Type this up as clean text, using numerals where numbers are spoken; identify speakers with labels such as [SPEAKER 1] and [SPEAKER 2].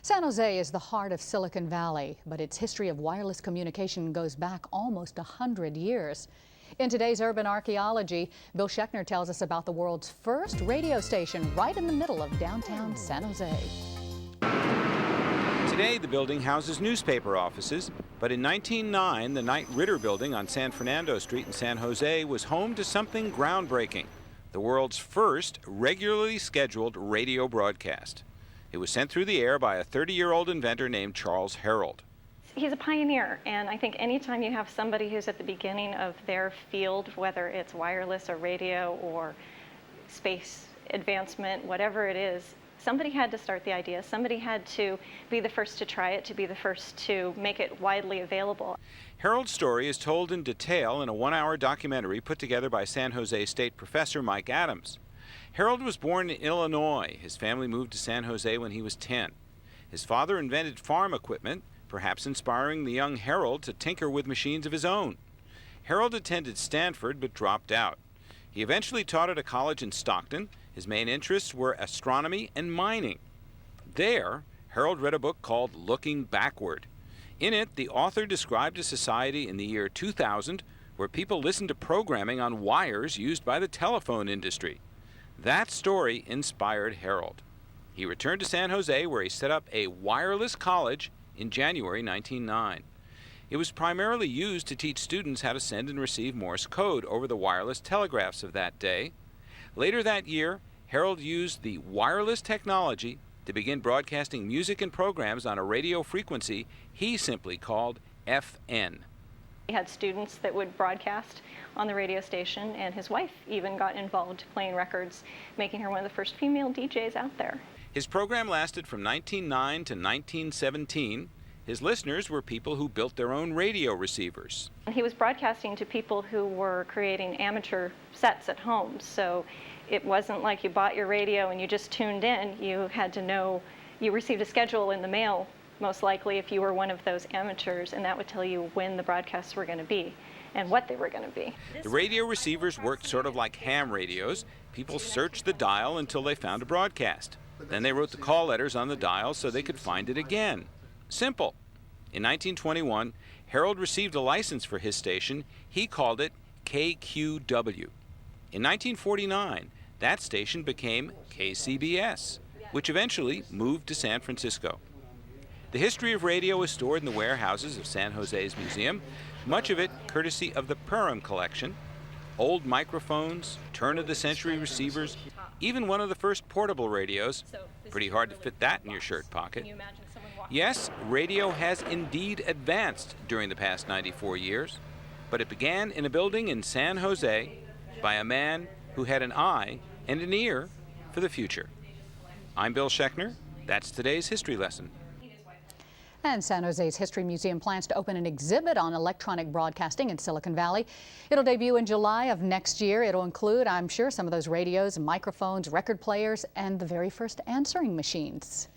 [SPEAKER 1] San Jose is the heart of Silicon Valley, but its history of wireless communication goes back almost 100 years. In today's Urban Archaeology, Bill Schechner tells us about the world's first radio station right in the middle of downtown San Jose.
[SPEAKER 2] Today, the building houses newspaper offices, but in 1909, the Knight Ridder building on San Fernando Street in San Jose was home to something groundbreaking, the world's first regularly scheduled radio broadcast. It was sent through the air by a 30-year-old inventor named Charles Herrold.
[SPEAKER 3] He's a pioneer, and I think anytime you have somebody who's at the beginning of their field, whether it's wireless or radio or space advancement, whatever it is, somebody had to start the idea. Somebody had to be the first to try it, to be the first to make it widely available.
[SPEAKER 2] Herrold's story is told in detail in a one-hour documentary put together by San Jose State professor Mike Adams. Herrold was born in Illinois. His family moved to San Jose when he was 10. His father invented farm equipment, perhaps inspiring the young Herrold to tinker with machines of his own. Herrold attended Stanford but dropped out. He eventually taught at a college in Stockton. His main interests were astronomy and mining. There, Herrold read a book called Looking Backward. In it, the author described a society in the year 2000 where people listened to programming on wires used by the telephone industry. That story inspired Herrold. He returned to San Jose, where he set up a wireless college in January 1909. It was primarily used to teach students how to send and receive Morse code over the wireless telegraphs of that day. Later that year, Herrold used the wireless technology to begin broadcasting music and programs on a radio frequency he simply called FN.
[SPEAKER 3] He had students that would broadcast on the radio station, and his wife even got involved playing records, making her one of the first female DJs out there.
[SPEAKER 2] His program lasted from 1909 to 1917. His listeners were people who built their own radio receivers.
[SPEAKER 3] He was broadcasting to people who were creating amateur sets at home, so it wasn't like you bought your radio and you just tuned in. You had to know, you received a schedule in the mail, most likely, if you were one of those amateurs, and that would tell you when the broadcasts were going to be and what they were going to be.
[SPEAKER 2] The radio receivers worked sort of like ham radios. People searched the dial until they found a broadcast. Then they wrote the call letters on the dial so they could find it again. Simple. In 1921, Herrold received a license for his station. He called it KQW. In 1949, that station became KCBS, which eventually moved to San Francisco. The history of radio is stored in the warehouses of San Jose's museum, much of it courtesy of the Perham collection. Old microphones, turn-of-the-century receivers, even one of the first portable radios. Pretty hard to fit that in your shirt pocket. Yes, radio has indeed advanced during the past 94 years, but it began in a building in San Jose by a man who had an eye and an ear for the future. I'm Bill Schechner. That's today's history lesson.
[SPEAKER 1] And San Jose's History Museum plans to open an exhibit on electronic broadcasting in Silicon Valley. It'll debut in July of next year. It'll include, I'm sure, some of those radios, microphones, record players, and the very first answering machines.